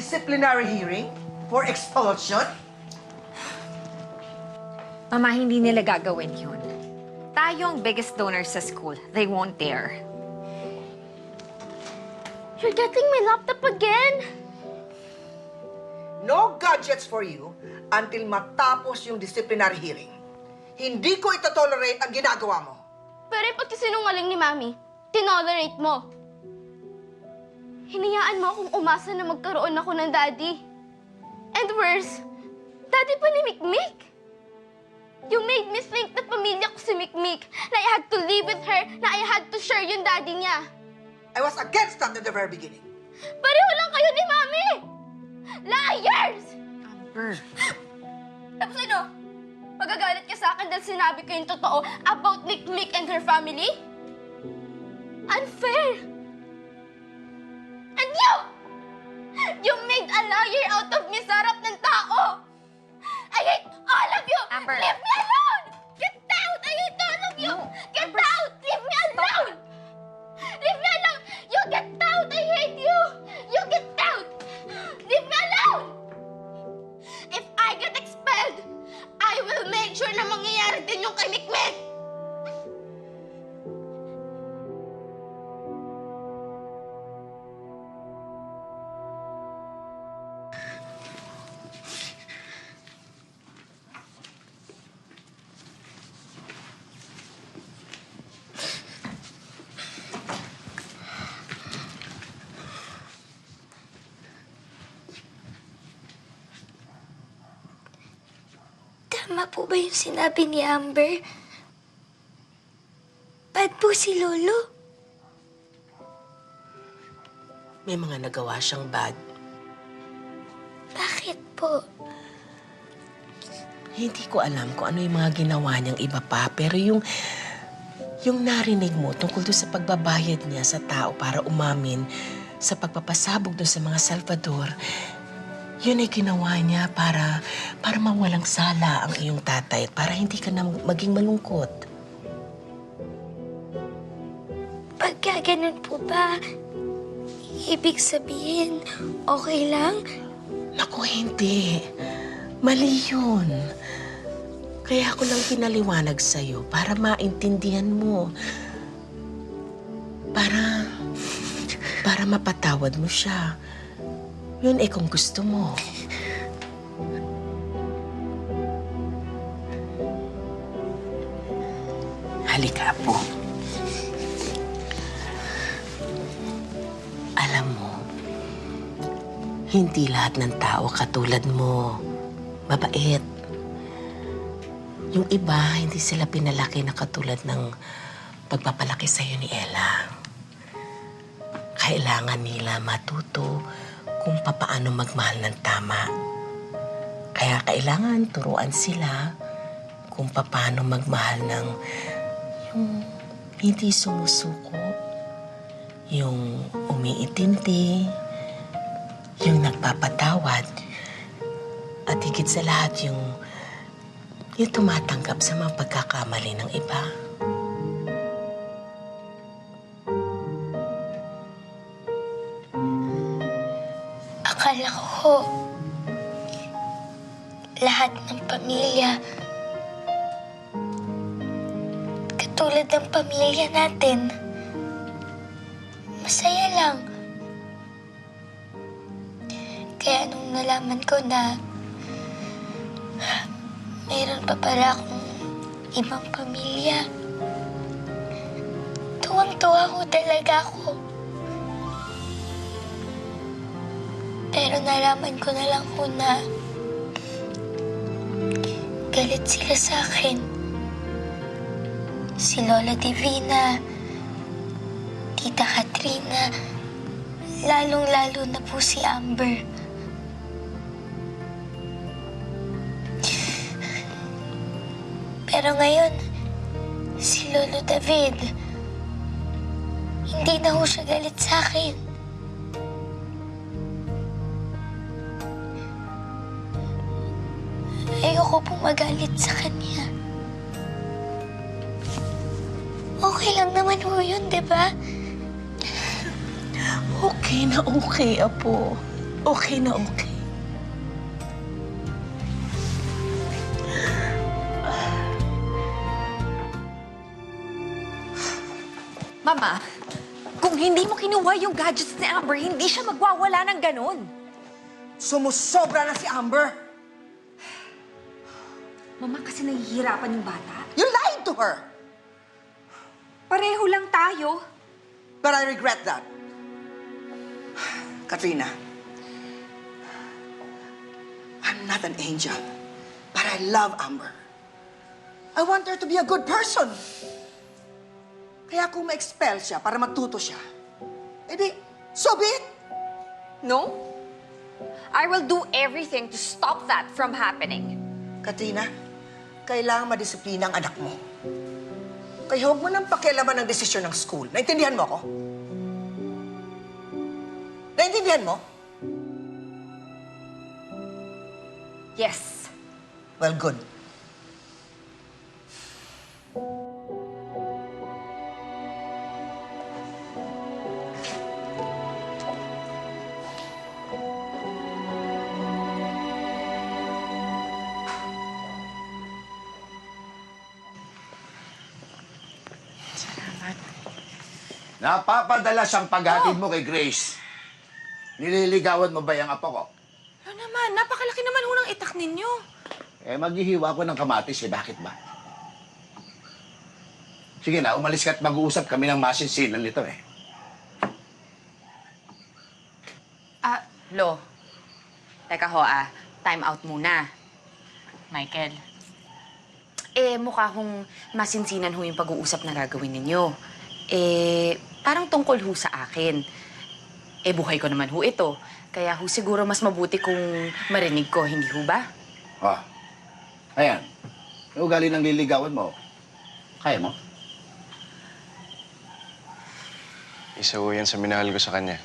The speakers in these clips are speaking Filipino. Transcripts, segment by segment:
disciplinary hearing for expulsion? Mama, hindi nila gagawin yun. Tayo ang biggest donor sa school. They won't dare. You're getting my laptop again? No gadgets for you until matapos yung disciplinary hearing. Hindi ko itotolerate ang ginagawa mo. Pero yung pagkasinungaling ni Mami, tinolerate mo. Hinayaan mo akong umasa na magkaroon ako ng daddy. And worse, daddy pa ni Mikmik. You made me think na pamilya ko si Mikmik, na I had to live with her, na I had to share yung daddy niya. I was against that at the very beginning. Pareho lang kayo ni Mami! Liars! Amber. Tapos ano? Magagalit ka sa akin dahil sinabi ko yung totoo about Mikmik and her family? Unfair! And you! You made a liar out of me, sarap ng tao! I hate all of you! Amber. Leave me alone! Get out! I hate all of you! No, Get Amber. out! Leave me alone! Leave me alone! You get out! I hate you! You get out! Leave me alone! If I get expelled, I will make sure na mangyayari din yung kay Mikmik! Tama po ba yung sinabi ni Amber? Bad po si Lolo. May mga nagawa siyang bad. Bakit po? Hindi ko alam kung ano yung mga ginawa niyang iba pa, pero yung narinig mo tungkol doon sa pagbabayad niya sa tao para umamin sa pagpapasabog doon sa mga Salvador, yun ay ginawa niya para mawalang sala ang iyong tatay at para hindi ka na maging malungkot. Pagka ganun po ba, ibig sabihin, okay lang? Naku, hindi. Mali yun. Kaya ako lang pinaliwanag sa'yo para maintindihan mo. Para mapatawad mo siya. Yun eh kung gusto mo. Halika po. Alam mo, hindi lahat ng tao katulad mo. Mabait. Yung iba, hindi sila pinalaki na katulad ng pagpapalaki sa'yo ni Ella. Kailangan nila matuto kung papaano magmahal ng tama. Kaya kailangan turuan sila kung papaano magmahal ng yung hindi sumusuko, yung umiintindi, yung nagpapatawad, at higit sa lahat yung tumatanggap sa mga pagkakamali ng iba. Akala ko, lahat ng pamilya, katulad ng pamilya natin, masaya lang. Kaya nung nalaman ko na mayroon pa pala akong ibang pamilya, tuwang-tuwa ko talaga ako. Pero nalaman ko na lang po na galit sila sa akin. Si Lola Divina, Tita Katrina, lalong-lalo na po si Amber. Pero ngayon, si Lolo David, hindi na ho siya galit sa akin. Ayoko pong magalit sa kanya. Okay lang naman ho yun, di ba? Okay na okay, Apo. okay na okay. Mama, kung hindi mo kinuha yung gadgets ni Amber, hindi siya magwawala ng ganun. Sumusobra na si Amber. Mama, kasi nahihirapan yung bata. You lied to her. Pareho lang tayo. But I regret that. Katrina, I'm not an angel, but I love Amber. I want her to be a good person. Kaya kung ma-expel siya para matuto siya, edi, so be it. No? I will do everything to stop that from happening. Katrina, kailangan madisiplina ang anak mo. Kaya huwag mo nang pakialaman ng desisyon ng school. Naintindihan mo ako? Naintindihan mo? Yes. Well, good. Napapadalas ang paghatid mo kay Grace. Nililigawan mo ba yung apo ko? Ano naman, napakalaki naman ho ng itak ninyo. Maghihiwa ko ng kamatis bakit ba? Sige na, umalis ka at mag-uusap kami ng masinsinan nito Lo. Teka ho time out muna. Michael. Mukha hong masinsinan ho yung pag-uusap na gagawin ninyo. Parang tungkol ho sa akin. Buhay ko naman ho ito. Kaya ho siguro mas mabuti kung marinig ko, hindi ho ba? Ayan. Yung ugali ng liligawan mo, kaya mo? Isa ho yan sa minahal ko sa kanya.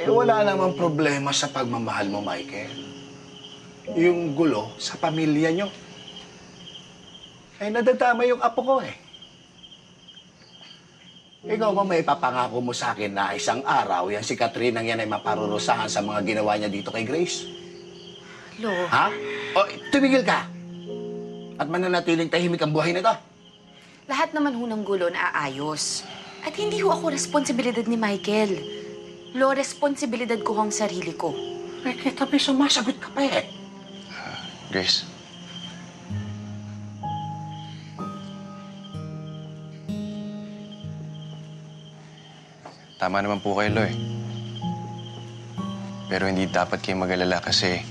Wala namang problema sa pagmamahal mo, Michael. Yung gulo sa pamilya nyo. Nadadama yung apo ko Ikaw ba may papangako mo sa akin na isang araw yan si Catherine ang yan ay maparurusahan sa mga ginawa niya dito kay Grace? Lo. Ha? O, tumigil ka! At mananatiling tahimik ang buhay nito. Lahat naman ho ng gulo na aayos. At hindi ho ako responsibilidad ni Michael. Lo, responsibilidad ko ang sarili ko. Kita may sumasagot ka pa Grace. Tama naman po kayo, Lo Pero hindi dapat kayo mag-alala kasi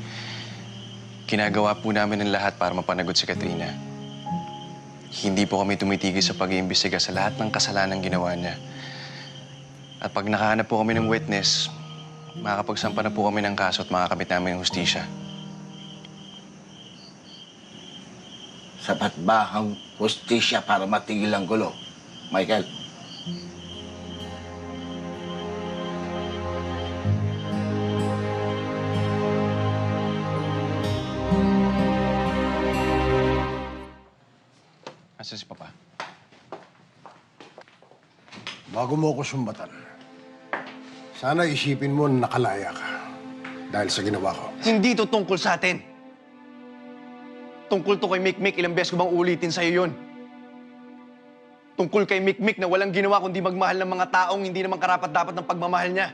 ginagawa po namin ang lahat para mapanagot si Katrina. Hindi po kami tumitigil sa pag-iimbestiga sa lahat ng kasalanan ginawa niya. At pag nakahanap po kami ng witness, makakapagsampa na po kami ng kaso at makakamit namin ng hustisya. Sapat ba ang hustisya para matigil ang gulo, Michael? Asan si Papa? Bago mo ako sumbatan, sana isipin mo na nakalaya ka dahil sa ginawa ko. Hindi to tungkol sa atin. Tungkol to kay Mikmik. Ilang beses ko bang ulitin sa'yo yun? Tungkol kay Mikmik na walang ginawa kundi magmahal ng mga taong hindi naman karapat-dapat ng pagmamahal niya.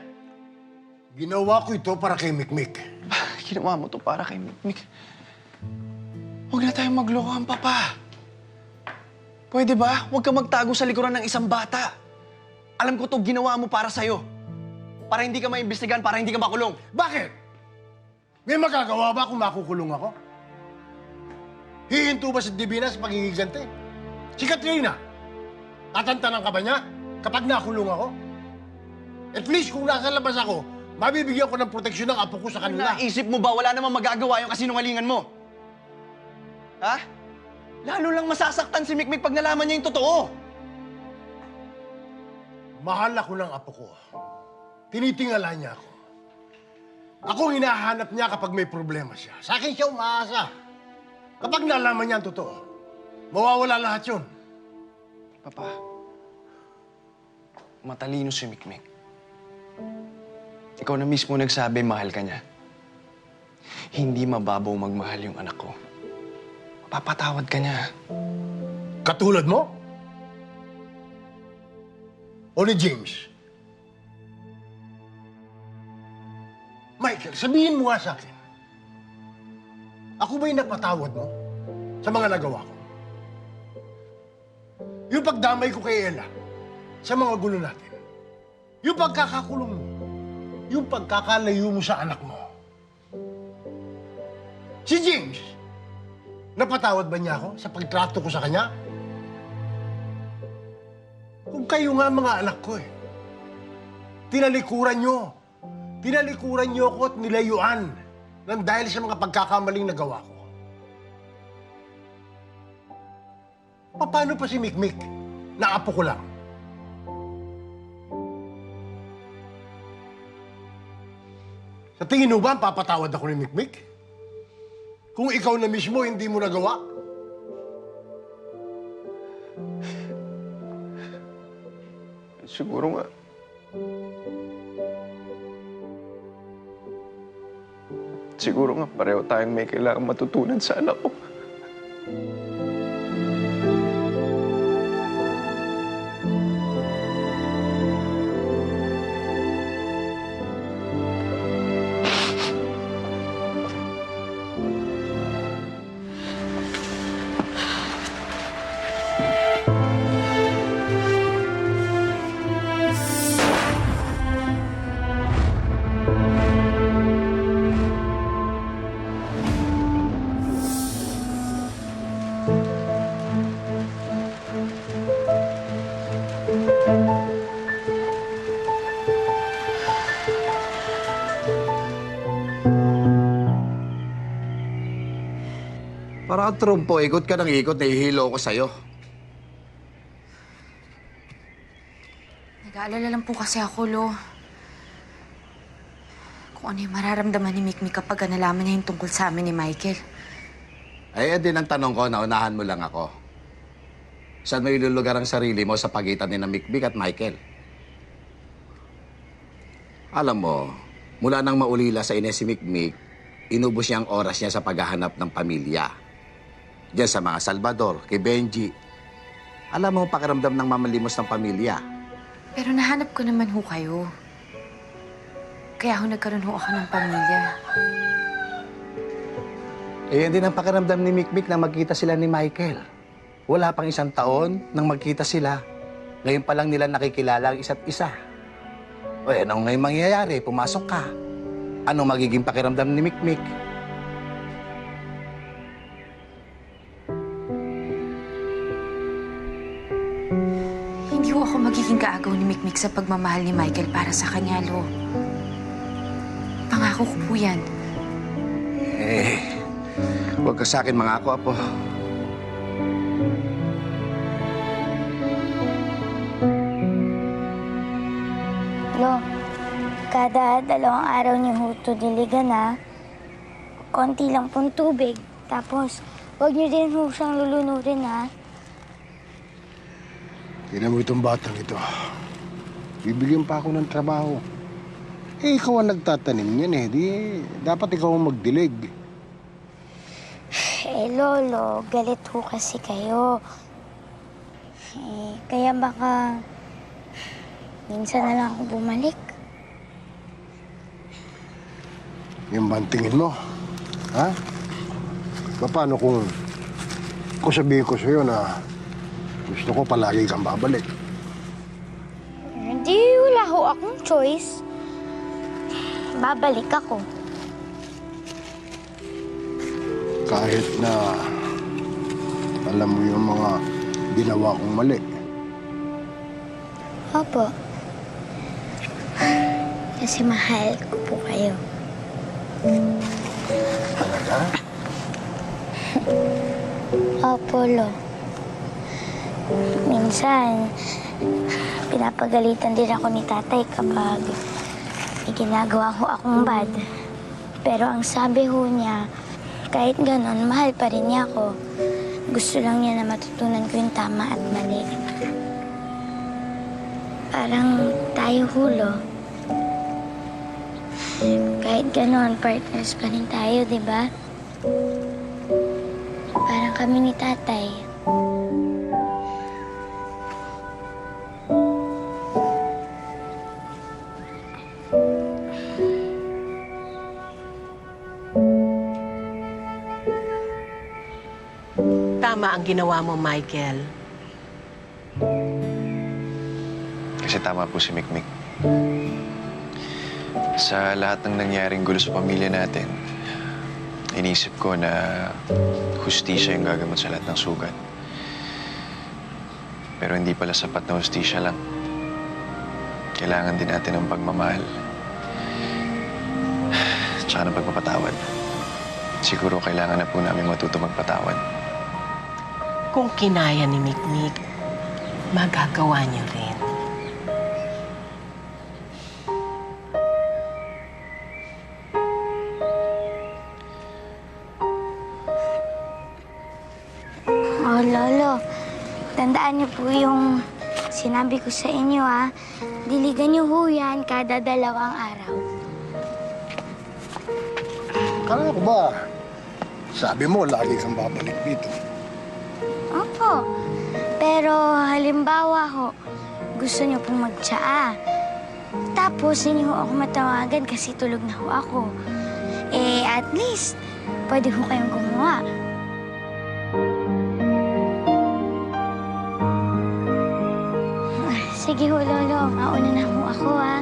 Ginawa ko ito para kay Mikmik. Ginawa mo to para kay Mikmik. Huwag na tayong maglokohan, Papa. Pwede ba? Huwag ka magtago sa likuran ng isang bata. Alam ko to ginawa mo para sa'yo. Para hindi ka maimbestigahan, para hindi ka makulong. Bakit? May magagawa ba kung makukulong ako? Hihinto ba si Divina sa pagigigante? Si Katrina, tatantanan ka ba niya kapag nakulong ako? At least kung nasa labas ako, mabibigyan ko ng proteksyon ng apo ko sa kanila. Naisip mo ba wala namang magagawa yung kasinungalingan mo? Ha? Lalo lang masasaktan si Mikmik pag nalaman niya yung totoo. Mahal ako ng apo ko. Tinitingala niya ako. Ako ang hinahanap niya kapag may problema siya. Sa akin siya umaasa. Kapag nalaman niya ang totoo, mawawala lahat yun. Papa, matalino si Mikmik. Ikaw na mismo nagsabi mahal ka niya. Hindi mababaw magmahal yung anak ko. Papatawad ka niya. Katulad mo? O ni James? Michael, sabihin mo nga sa akin. Ako ba'y napatawad mo sa mga nagawa ko? Yung pagdamay ko kay Ella sa mga gulo natin. Yung pagkakakulong mo. Yung pagkakalayo mo sa anak mo. Si James, napatawad ba niya ako sa pagtrato ko sa kanya? Kung kayo nga mga anak ko eh. Tinalikuran niyo ako at nilayuan nang dahil sa mga pagkakamaling nagawa ko. Paano pa si Mikmik? Naapo ko lang. Sa tingin mo ba papatawad ako ni Mikmik? Kung ikaw na mismo hindi mo nagawa? Siguro nga. Siguro nga pareho tayong may kailangan matutunan sa anak ko. Para kang trumpo, ikot ka ng ikot, nahihilo ko sa'yo. Nag-aalala lang po kasi ako, Lo. Kung ano yung mararamdaman ni Mikmik kapag nalaman niya yung tungkol sa amin ni Michael. Ay, din ang tanong ko, naunahan mo lang ako. Saan mo ilulugar ang sarili mo sa pagitan ni na Mikmik at Michael? Alam mo, mula nang maulila sa ina si Mikmik, inubos niya ang oras niya sa paghahanap ng pamilya. Diyan sa mga Salvador, kay Benji. Alam mo ang pakiramdam ng mamalimos ng pamilya. Pero nahanap ko naman ho kayo. Kaya ho nagkaroon ho ako ng pamilya. Eh, yan din ang pakiramdam ni Mikmik na magkita sila ni Michael. Wala pang 1 taon nang magkita sila. Ngayon pa lang nila nakikilala ang isa't isa. O ano ngayon mangyayari? Pumasok ka. Ano magiging pakiramdam ni Mikmik? Hindi ho ako magiging kaagaw ni Mikmik sa pagmamahal ni Michael para sa kanya, Lo. Pangako ko po yan. Huwag ka sa akin mangako, Apo. Lo, kada 2 araw niyo huto diligan na. Konti lang pong tubig. Tapos, huwag niyo din ho siyang lulunurin, ha? Tingnan mo itong batang ito. Bibigyan pa ako ng trabaho. Eh, ikaw ang nagtatanim niyan eh. Dapat ikaw ang magdilig. Eh, Lolo, galit ho kasi kayo. Kaya baka minsan na lang ako bumalik. Yung ba ang tingin mo? Ha? Paano kung sabihin ko sa'yo na gusto ko palagi kang babalik? Hindi, wala ho akong choice. Babalik ako. Kahit na alam mo yung mga ginawa kong mali. Opo. Kasi mahal ko po kayo. Talaga? Opo, Lo. Minsan, pinapagalitan din ako ni tatay kapag may ginagawa ho akong bad. Pero ang sabi ho niya, kahit ganon, mahal pa rin niya ako. Gusto lang niya na matutunan ko yung tama at mali. Parang tayo hulo. Kahit ganon, partners pa rin tayo, di ba? Parang kami ni tatay. Tama ang ginawa mo, Michael. Kasi tama po si Mikmik. Sa lahat ng nangyaring gulo sa pamilya natin, inisip ko na hustisya yung gagamot sa lahat ng sugat. Pero hindi pala sapat na hustisya lang. Kailangan din natin ng pagmamahal. Tsaka ng pagpapatawad. Siguro kailangan na po namin matuto magpatawad. Kung kinaya ni Mikmik, magagawa niyo rin. Oh, Lolo. Tandaan niyo po yung sinabi ko sa inyo, ha? Diligan niyo ho yan kada 2 araw. Kala ko ba, sabi mo, lagi kang babalik dito. Opo. Pero halimbawa ho, gusto niyo pong magtsaa. Tapos hindi ho ako matawagan kasi tulog na ho ako. Eh, at least, pwede ho kayong gumawa. Sige ho, Lolo. Mauna na ho ako, ha?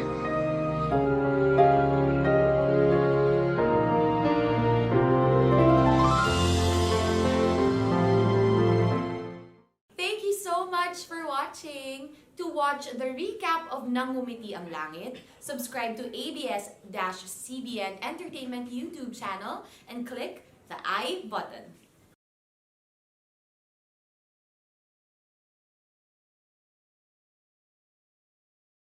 Thank you so much for watching. To watch the recap of Nangumiti ang Langit, subscribe to ABS-CBN Entertainment YouTube channel and click the I button.